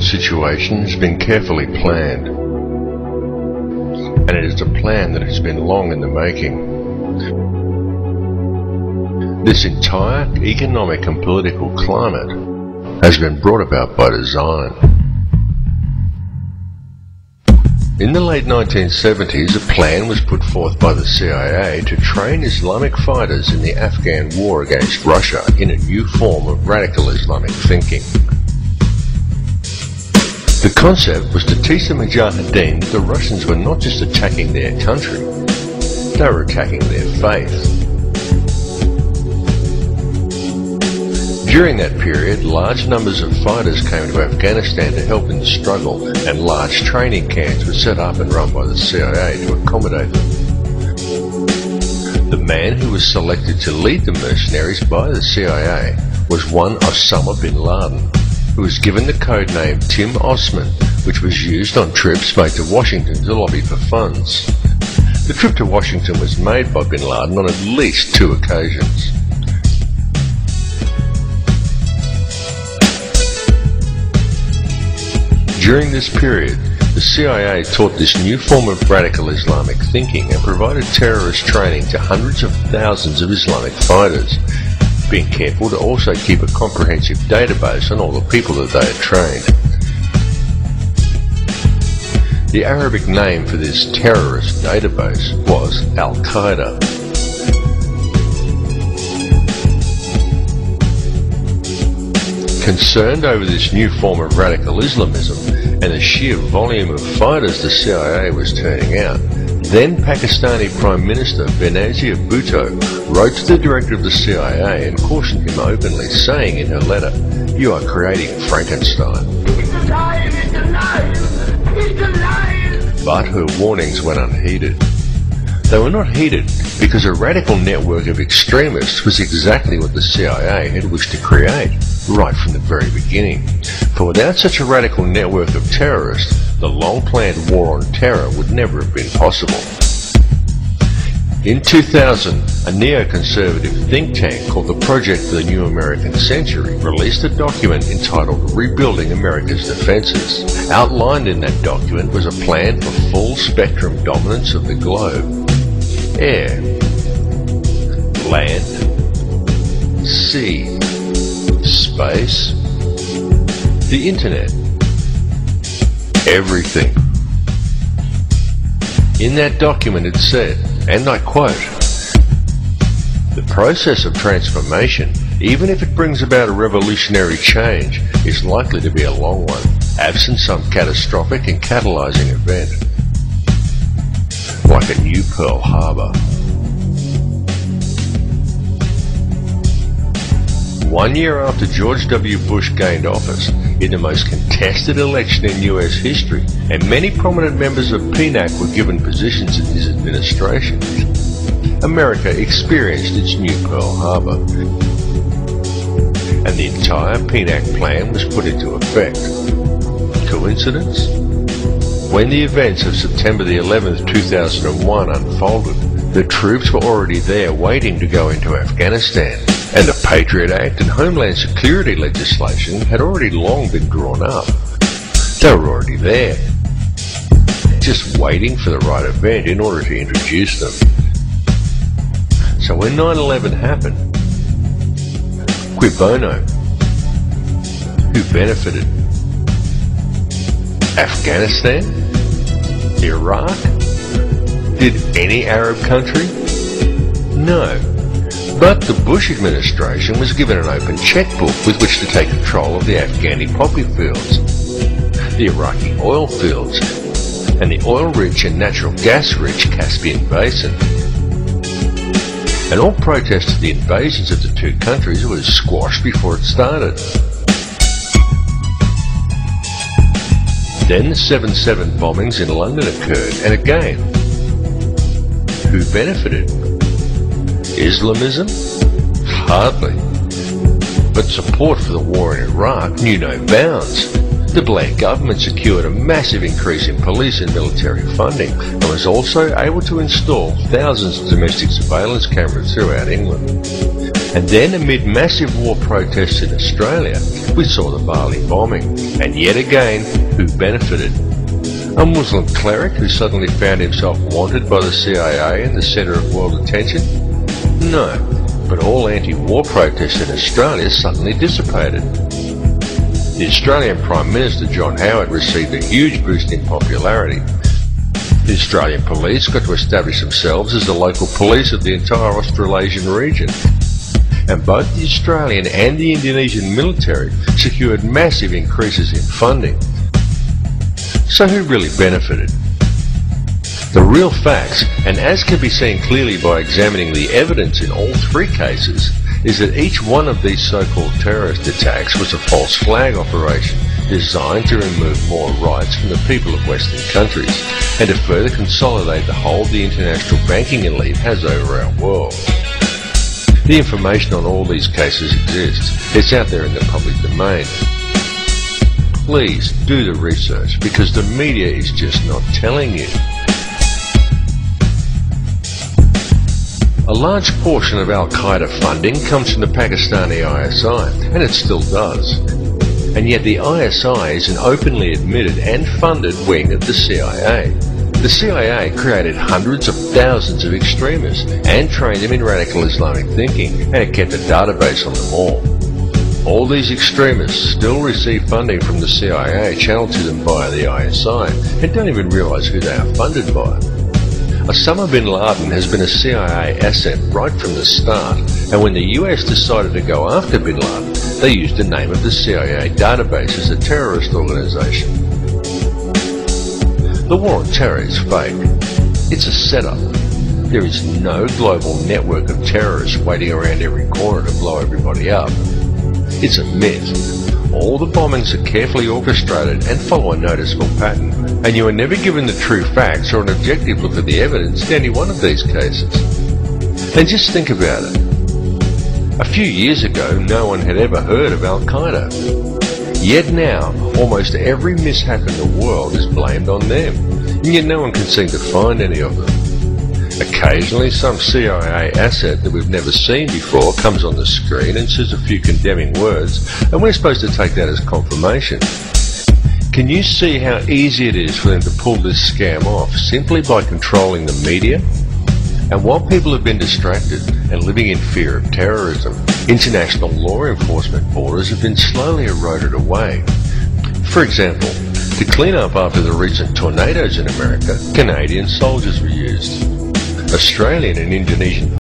situation has been carefully planned, and it is a plan that has been long in the making. This entire economic and political climate has been brought about by design. In the late 1970s, a plan was put forth by the CIA to train Islamic fighters in the Afghan war against Russia in a new form of radical Islamic thinking. The concept was to teach the Mujahideen that the Russians were not just attacking their country, they were attacking their faith. During that period, large numbers of fighters came to Afghanistan to help in the struggle, and large training camps were set up and run by the CIA to accommodate them. The man who was selected to lead the mercenaries by the CIA was one Osama bin Laden, who was given the code name Tim Osman, which was used on trips made to Washington to lobby for funds. The trip to Washington was made by bin Laden on at least 2 occasions. During this period, the CIA taught this new form of radical Islamic thinking and provided terrorist training to hundreds of thousands of Islamic fighters, being careful to also keep a comprehensive database on all the people that they had trained. The Arabic name for this terrorist database was Al-Qaeda. Concerned over this new form of radical Islamism and the sheer volume of fighters the CIA was turning out, then Pakistani Prime Minister Benazir Bhutto wrote to the director of the CIA and cautioned him openly, saying in her letter, "You are creating Frankenstein." It's alive! It's alive! It's alive! But her warnings went unheeded. They were not heeded because a radical network of extremists was exactly what the CIA had wished to create, right from the very beginning. For without such a radical network of terrorists, the long-planned war on terror would never have been possible. In 2000, a neoconservative think tank called the Project for the New American Century released a document entitled Rebuilding America's Defenses. Outlined in that document was a plan for full-spectrum dominance of the globe. Air, land, sea, space, the internet, everything. In that document it said, and I quote, "The process of transformation, even if it brings about a revolutionary change, is likely to be a long one, absent some catastrophic and catalyzing event. Like a new Pearl Harbor." 1 year after George W. Bush gained office, in the most contested election in US history, and many prominent members of PNAC were given positions in his administration, America experienced its new Pearl Harbor, and the entire PNAC plan was put into effect. Coincidence? When the events of September the 11th, 2001 unfolded, the troops were already there waiting to go into Afghanistan, and the Patriot Act and Homeland Security legislation had already long been drawn up. They were already there, just waiting for the right event in order to introduce them. So when 9/11 happened, cui bono? Who benefited? Afghanistan? Iraq? Did any Arab country? No. But the Bush administration was given an open checkbook with which to take control of the Afghani poppy fields, the Iraqi oil fields, and the oil-rich and natural gas-rich Caspian Basin. And all protests to the invasions of the two countries was squashed before it started. Then the 7/7 bombings in London occurred, and again, who benefited? Islamism? Hardly. But support for the war in Iraq knew no bounds. The Blair government secured a massive increase in police and military funding, and was also able to install thousands of domestic surveillance cameras throughout England. And then amid massive war protests in Australia, we saw the Bali bombing. And yet again, who benefited? A Muslim cleric who suddenly found himself wanted by the CIA and the centre of world attention? No, but all anti-war protests in Australia suddenly dissipated. The Australian Prime Minister John Howard received a huge boost in popularity. The Australian police got to establish themselves as the local police of the entire Australasian region. And both the Australian and the Indonesian military secured massive increases in funding. So who really benefited? The real facts, and as can be seen clearly by examining the evidence in all three cases, is that each one of these so-called terrorist attacks was a false flag operation designed to remove more rights from the people of Western countries and to further consolidate the hold the international banking elite has over our world. The information on all these cases exists. It's out there in the public domain. Please do the research, because the media is just not telling you. A large portion of Al-Qaeda funding comes from the Pakistani ISI, and it still does. And yet the ISI is an openly admitted and funded wing of the CIA. The CIA created hundreds of thousands of extremists and trained them in radical Islamic thinking, and it kept a database on them all. All these extremists still receive funding from the CIA channeled to them via the ISI and don't even realize who they are funded by. Osama bin Laden has been a CIA asset right from the start, and when the US decided to go after bin Laden, they used the name of the CIA database as a terrorist organization. The war on terror is fake. It's a setup. There is no global network of terrorists waiting around every corner to blow everybody up. It's a myth. All the bombings are carefully orchestrated and follow a noticeable pattern, and you are never given the true facts or an objective look at the evidence in any one of these cases. And just think about it. A few years ago, no one had ever heard of Al-Qaeda. Yet now, almost every mishap in the world is blamed on them, and yet no one can seem to find any of them. Occasionally, some CIA asset that we've never seen before comes on the screen and says a few condemning words, and we're supposed to take that as confirmation. Can you see how easy it is for them to pull this scam off simply by controlling the media? And while people have been distracted and living in fear of terrorism, international law enforcement borders have been slowly eroded away. For example, to clean up after the recent tornadoes in America, Canadian soldiers were used. Australian and Indonesian